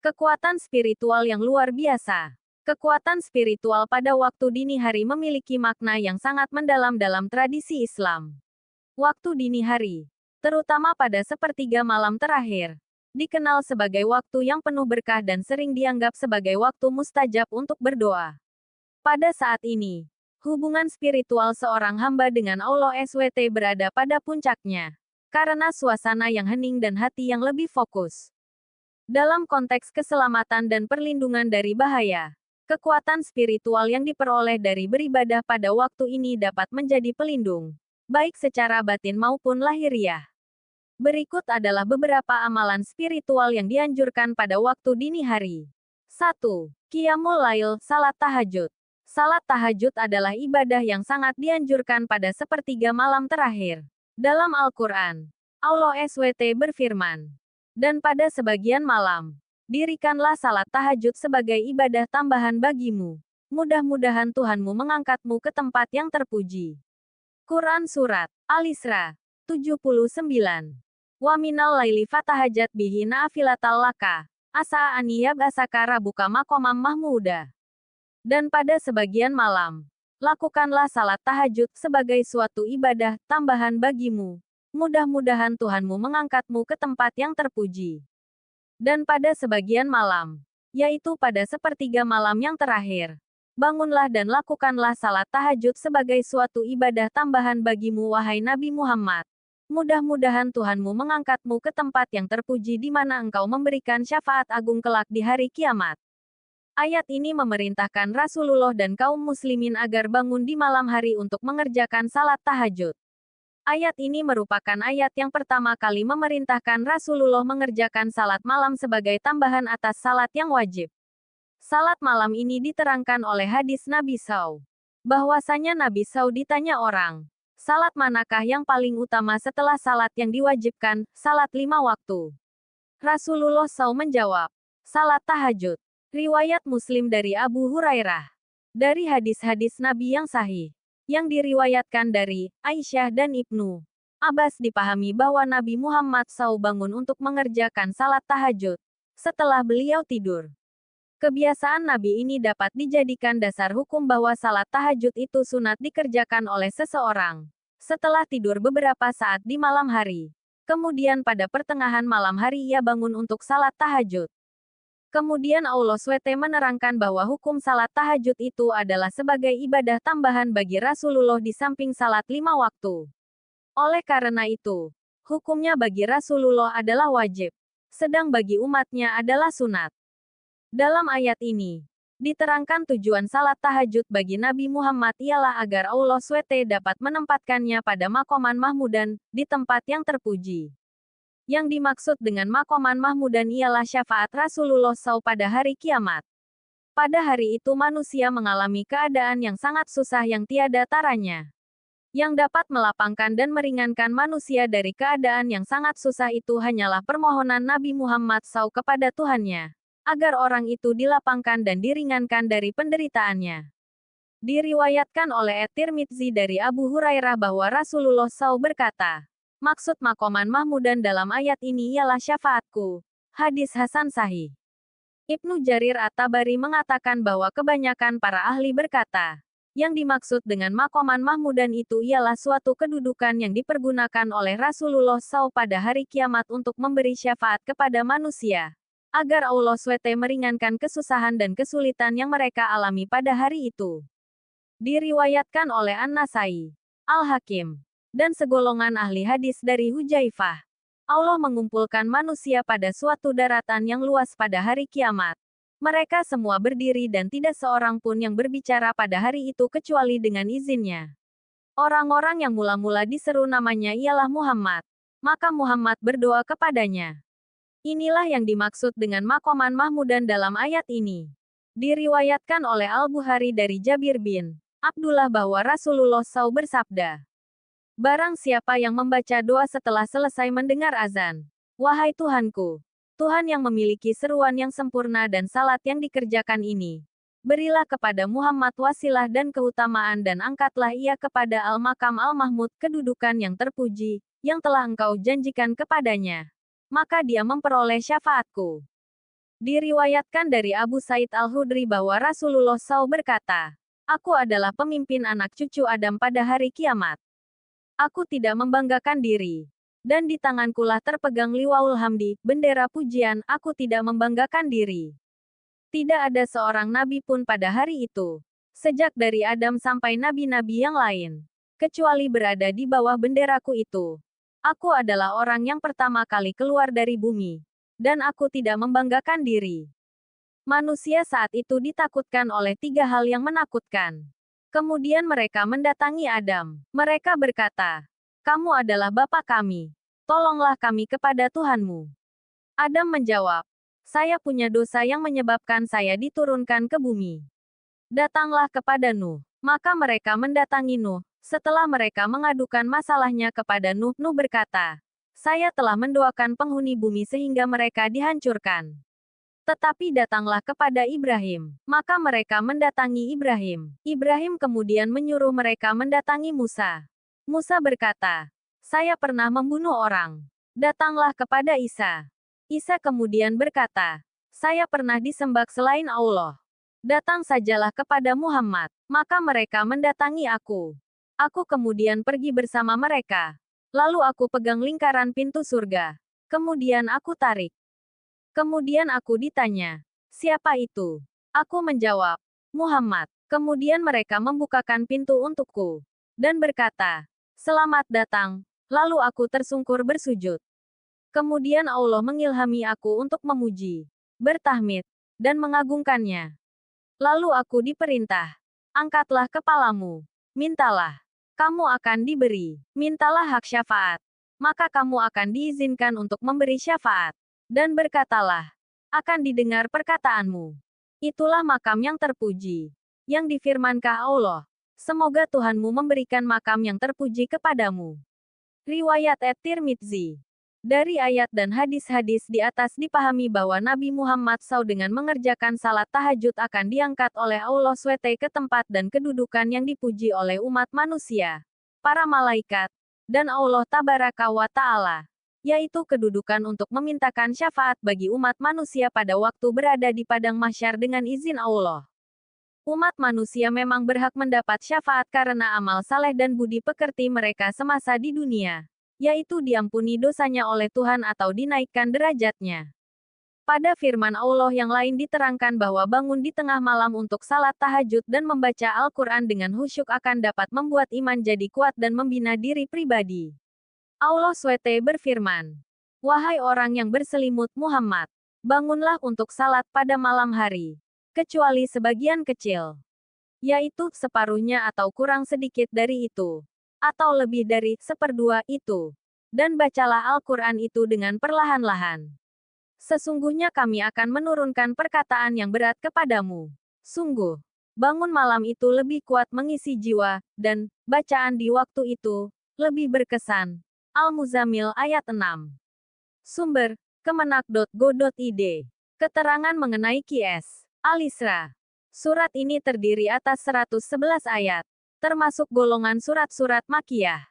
Kekuatan spiritual yang luar biasa. Kekuatan spiritual pada waktu dini hari memiliki makna yang sangat mendalam dalam tradisi Islam. Waktu dini hari, terutama pada sepertiga malam terakhir, dikenal sebagai waktu yang penuh berkah dan sering dianggap sebagai waktu mustajab untuk berdoa. Pada saat ini, hubungan spiritual seorang hamba dengan Allah SWT berada pada puncaknya, karena suasana yang hening dan hati yang lebih fokus. Dalam konteks keselamatan dan perlindungan dari bahaya, kekuatan spiritual yang diperoleh dari beribadah pada waktu ini dapat menjadi pelindung, baik secara batin maupun lahiriah. Berikut adalah beberapa amalan spiritual yang dianjurkan pada waktu dini hari. 1. Qiyamul Lail, salat tahajud. Salat tahajud adalah ibadah yang sangat dianjurkan pada sepertiga malam terakhir. Dalam Al-Quran, Allah SWT berfirman, dan pada sebagian malam, dirikanlah salat tahajud sebagai ibadah tambahan bagimu. Mudah-mudahan Tuhanmu mengangkatmu ke tempat yang terpuji. Quran Surat Al-Isra 79. Wa minal laili fatahajat bihi nafilatal laka, asa an yab'asaka rabbuka maqamam mahmuda. Dan pada sebagian malam, lakukanlah salat tahajud sebagai suatu ibadah tambahan bagimu. Mudah-mudahan Tuhanmu mengangkatmu ke tempat yang terpuji. Dan pada sebagian malam, yaitu pada sepertiga malam yang terakhir, bangunlah dan lakukanlah salat tahajud sebagai suatu ibadah tambahan bagimu wahai Nabi Muhammad. Mudah-mudahan Tuhanmu mengangkatmu ke tempat yang terpuji di mana engkau memberikan syafaat agung kelak di hari kiamat. Ayat ini memerintahkan Rasulullah dan kaum muslimin agar bangun di malam hari untuk mengerjakan salat tahajud. Ayat ini merupakan ayat yang pertama kali memerintahkan Rasulullah mengerjakan salat malam sebagai tambahan atas salat yang wajib. Salat malam ini diterangkan oleh hadis Nabi SAW. Bahwasanya Nabi SAW ditanya orang, salat manakah yang paling utama setelah salat yang diwajibkan, salat 5 waktu. Rasulullah SAW menjawab, salat tahajud. Riwayat Muslim dari Abu Hurairah. Dari hadis-hadis Nabi yang sahih, yang diriwayatkan dari Aisyah dan Ibnu Abbas dipahami bahwa Nabi Muhammad SAW bangun untuk mengerjakan salat tahajud setelah beliau tidur. Kebiasaan Nabi ini dapat dijadikan dasar hukum bahwa salat tahajud itu sunat dikerjakan oleh seseorang setelah tidur beberapa saat di malam hari. Kemudian pada pertengahan malam hari ia bangun untuk salat tahajud. Kemudian Allah SWT menerangkan bahwa hukum salat tahajud itu adalah sebagai ibadah tambahan bagi Rasulullah di samping salat 5 waktu. Oleh karena itu, hukumnya bagi Rasulullah adalah wajib, sedang bagi umatnya adalah sunat. Dalam ayat ini, diterangkan tujuan salat tahajud bagi Nabi Muhammad ialah agar Allah SWT dapat menempatkannya pada maqaman mahmudan, di tempat yang terpuji. Yang dimaksud dengan maqaman mahmudan ialah syafaat Rasulullah SAW pada hari kiamat. Pada hari itu manusia mengalami keadaan yang sangat susah yang tiada taranya. Yang dapat melapangkan dan meringankan manusia dari keadaan yang sangat susah itu hanyalah permohonan Nabi Muhammad SAW kepada Tuhannya, agar orang itu dilapangkan dan diringankan dari penderitaannya. Diriwayatkan oleh At-Tirmidzi dari Abu Hurairah bahwa Rasulullah SAW berkata, maksud maqaman mahmudan dalam ayat ini ialah syafaatku. Hadis Hasan Sahih. Ibnu Jarir At-Tabari mengatakan bahwa kebanyakan para ahli berkata, yang dimaksud dengan maqaman mahmudan itu ialah suatu kedudukan yang dipergunakan oleh Rasulullah SAW pada hari kiamat untuk memberi syafaat kepada manusia, agar Allah SWT meringankan kesusahan dan kesulitan yang mereka alami pada hari itu. Diriwayatkan oleh An-Nasai, Al-Hakim, dan segolongan ahli hadis dari Hujaifah. Allah mengumpulkan manusia pada suatu daratan yang luas pada hari kiamat. Mereka semua berdiri dan tidak seorang pun yang berbicara pada hari itu kecuali dengan izinnya. Orang-orang yang mula-mula diseru namanya ialah Muhammad. Maka Muhammad berdoa kepadanya. Inilah yang dimaksud dengan maqaman mahmudan dalam ayat ini. Diriwayatkan oleh Al-Bukhari dari Jabir bin Abdullah bahwa Rasulullah SAW bersabda, barang siapa yang membaca doa setelah selesai mendengar azan, wahai Tuhanku, Tuhan yang memiliki seruan yang sempurna dan salat yang dikerjakan ini, berilah kepada Muhammad wasilah dan keutamaan dan angkatlah ia kepada Al-Maqam Al-Mahmud, kedudukan yang terpuji, yang telah engkau janjikan kepadanya. Maka dia memperoleh syafaatku. Diriwayatkan dari Abu Said Al-Hudri bahwa Rasulullah SAW berkata, "Aku adalah pemimpin anak cucu Adam pada hari kiamat. Aku tidak membanggakan diri. Dan di tangankulah terpegang liwaul hamdi, bendera pujian, aku tidak membanggakan diri." Tidak ada seorang nabi pun pada hari itu, sejak dari Adam sampai nabi-nabi yang lain, kecuali berada di bawah benderaku itu. Aku adalah orang yang pertama kali keluar dari bumi. Dan aku tidak membanggakan diri. Manusia saat itu ditakutkan oleh 3 hal yang menakutkan. Kemudian mereka mendatangi Adam. Mereka berkata, "Kamu adalah Bapa kami. Tolonglah kami kepada Tuhanmu." Adam menjawab, "Saya punya dosa yang menyebabkan saya diturunkan ke bumi. Datanglah kepada Nuh." Maka mereka mendatangi Nuh. Setelah mereka mengadukan masalahnya kepada Nuh, Nuh berkata, "Saya telah mendoakan penghuni bumi sehingga mereka dihancurkan. Tetapi datanglah kepada Ibrahim." Maka mereka mendatangi Ibrahim. Ibrahim kemudian menyuruh mereka mendatangi Musa. Musa berkata, "Saya pernah membunuh orang. Datanglah kepada Isa." Isa kemudian berkata, "Saya pernah disembah selain Allah. Datang sajalah kepada Muhammad." Maka mereka mendatangi aku. Aku kemudian pergi bersama mereka. Lalu aku pegang lingkaran pintu surga. Kemudian aku tarik. Kemudian aku ditanya, "Siapa itu?" Aku menjawab, "Muhammad." Kemudian mereka membukakan pintu untukku. Dan berkata, "Selamat datang." Lalu aku tersungkur bersujud. Kemudian Allah mengilhami aku untuk memuji, bertahmid, dan mengagungkannya. Lalu aku diperintah, "Angkatlah kepalamu. Mintalah. Kamu akan diberi. Mintalah hak syafaat. Maka kamu akan diizinkan untuk memberi syafaat. Dan berkatalah, akan didengar perkataanmu." Itulah makam yang terpuji. Yang difirmankah Allah, "Semoga Tuhanmu memberikan makam yang terpuji kepadamu." Riwayat At-Tirmidzi. Dari ayat dan hadis-hadis di atas dipahami bahwa Nabi Muhammad SAW dengan mengerjakan salat tahajud akan diangkat oleh Allah SWT ke tempat dan kedudukan yang dipuji oleh umat manusia, para malaikat, dan Allah Tabaraka wa Ta'ala, yaitu kedudukan untuk memintakan syafaat bagi umat manusia pada waktu berada di padang mahsyar dengan izin Allah. Umat manusia memang berhak mendapat syafaat karena amal saleh dan budi pekerti mereka semasa di dunia, yaitu diampuni dosanya oleh Tuhan atau dinaikkan derajatnya. Pada firman Allah yang lain diterangkan bahwa bangun di tengah malam untuk salat tahajud dan membaca Al-Quran dengan khusyuk akan dapat membuat iman jadi kuat dan membina diri pribadi. Allah SWT berfirman, "Wahai orang yang berselimut Muhammad, bangunlah untuk salat pada malam hari, kecuali sebagian kecil, yaitu separuhnya atau kurang sedikit dari itu, atau lebih dari seperdua itu. Dan bacalah Al-Quran itu dengan perlahan-lahan. Sesungguhnya kami akan menurunkan perkataan yang berat kepadamu. Sungguh, bangun malam itu lebih kuat mengisi jiwa, dan bacaan di waktu itu lebih berkesan." Al-Muzammil ayat 6. Sumber, kemenak.go.id. Keterangan mengenai Qs. Al-Isra. Surat ini terdiri atas 111 ayat, termasuk golongan surat-surat Makkiyah.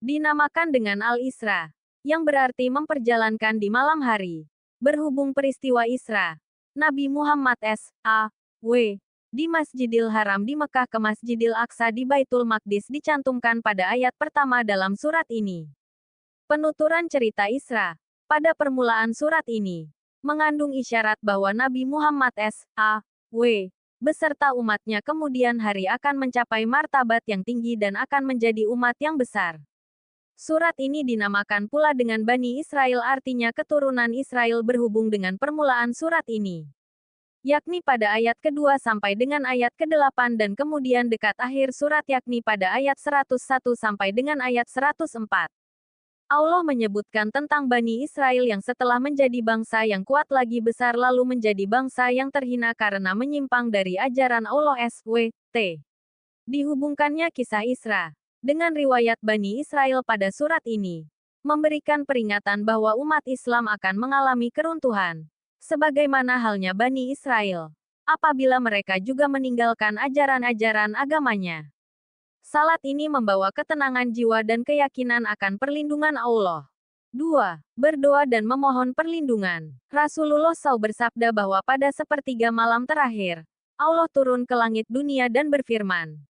Dinamakan dengan Al-Isra, yang berarti memperjalankan di malam hari. Berhubung peristiwa Isra, Nabi Muhammad S.A.W. di Masjidil Haram di Mekah ke Masjidil Aqsa di Baitul Maqdis dicantumkan pada ayat pertama dalam surat ini. Penuturan cerita Isra, pada permulaan surat ini, mengandung isyarat bahwa Nabi Muhammad S.A.W. beserta umatnya kemudian hari akan mencapai martabat yang tinggi dan akan menjadi umat yang besar. Surat ini dinamakan pula dengan Bani Israel artinya keturunan Israel berhubung dengan permulaan surat ini, yakni pada ayat kedua sampai dengan ayat ke-8 dan kemudian dekat akhir surat yakni pada ayat 101 sampai dengan ayat 104. Allah menyebutkan tentang Bani Israel yang setelah menjadi bangsa yang kuat lagi besar lalu menjadi bangsa yang terhina karena menyimpang dari ajaran Allah SWT. Dihubungkannya kisah Isra dengan riwayat Bani Israel pada surat ini, memberikan peringatan bahwa umat Islam akan mengalami keruntuhan, sebagaimana halnya Bani Israel, apabila mereka juga meninggalkan ajaran-ajaran agamanya. Salat ini membawa ketenangan jiwa dan keyakinan akan perlindungan Allah. 2. Berdoa dan memohon perlindungan. Rasulullah SAW bersabda bahwa pada sepertiga malam terakhir, Allah turun ke langit dunia dan berfirman,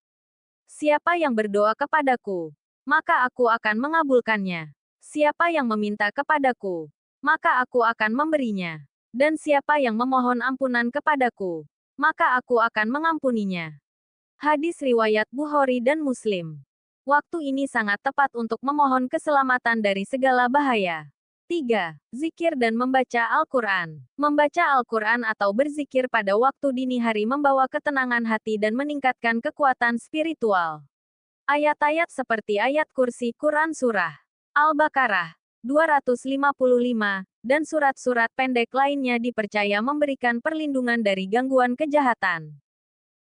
"Siapa yang berdoa kepadaku, maka aku akan mengabulkannya. Siapa yang meminta kepadaku, maka aku akan memberinya. Dan siapa yang memohon ampunan kepadaku, maka aku akan mengampuninya." Hadis riwayat Bukhari dan Muslim. Waktu ini sangat tepat untuk memohon keselamatan dari segala bahaya. 3. Zikir dan membaca Al-Quran. Membaca Al-Quran atau berzikir pada waktu dini hari membawa ketenangan hati dan meningkatkan kekuatan spiritual. Ayat-ayat seperti ayat kursi Quran Surah Al-Baqarah 255, dan surat-surat pendek lainnya dipercaya memberikan perlindungan dari gangguan kejahatan.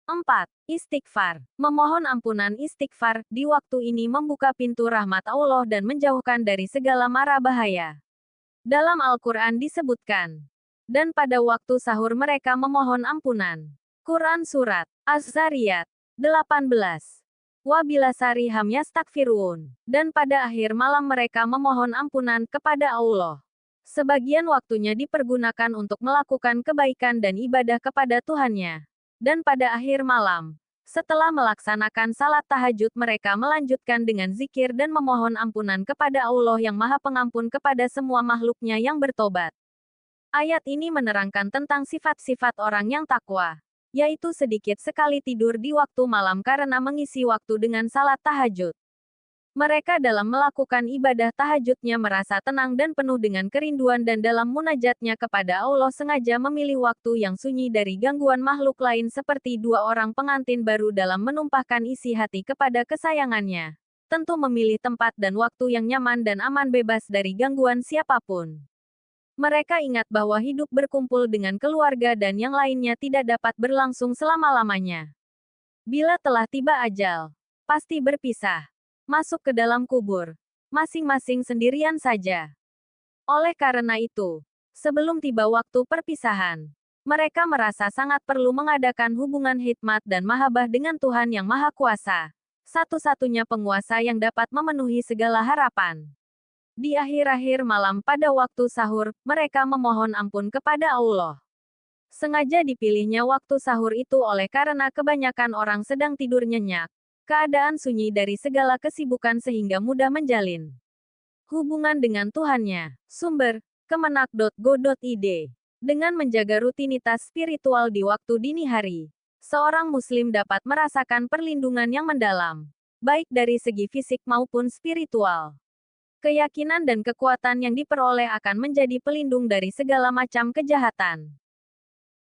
4. Istighfar. Memohon ampunan istighfar di waktu ini membuka pintu rahmat Allah dan menjauhkan dari segala mara bahaya. Dalam Al-Quran disebutkan, dan pada waktu sahur mereka memohon ampunan. Quran Surat Az-Zariyat 18. Wabilasari ham yastakfirun. Dan pada akhir malam mereka memohon ampunan kepada Allah. Sebagian waktunya dipergunakan untuk melakukan kebaikan dan ibadah kepada Tuhannya. Dan pada akhir malam, setelah melaksanakan salat tahajud mereka melanjutkan dengan zikir dan memohon ampunan kepada Allah yang Maha Pengampun kepada semua makhluknya yang bertobat. Ayat ini menerangkan tentang sifat-sifat orang yang takwa, yaitu sedikit sekali tidur di waktu malam karena mengisi waktu dengan salat tahajud. Mereka dalam melakukan ibadah tahajudnya merasa tenang dan penuh dengan kerinduan dan dalam munajatnya kepada Allah sengaja memilih waktu yang sunyi dari gangguan makhluk lain seperti dua orang pengantin baru dalam menumpahkan isi hati kepada kesayangannya. Tentu memilih tempat dan waktu yang nyaman dan aman bebas dari gangguan siapapun. Mereka ingat bahwa hidup berkumpul dengan keluarga dan yang lainnya tidak dapat berlangsung selama-lamanya. Bila telah tiba ajal, pasti berpisah. Masuk ke dalam kubur, masing-masing sendirian saja. Oleh karena itu, sebelum tiba waktu perpisahan, mereka merasa sangat perlu mengadakan hubungan hikmat dan mahabbah dengan Tuhan yang Maha Kuasa, satu-satunya penguasa yang dapat memenuhi segala harapan. Di akhir-akhir malam pada waktu sahur, mereka memohon ampun kepada Allah. Sengaja dipilihnya waktu sahur itu oleh karena kebanyakan orang sedang tidur nyenyak. Keadaan sunyi dari segala kesibukan sehingga mudah menjalin hubungan dengan Tuhannya. Sumber, kemenak.go.id. Dengan menjaga rutinitas spiritual di waktu dini hari, seorang muslim dapat merasakan perlindungan yang mendalam, baik dari segi fisik maupun spiritual. Keyakinan dan kekuatan yang diperoleh akan menjadi pelindung dari segala macam kejahatan.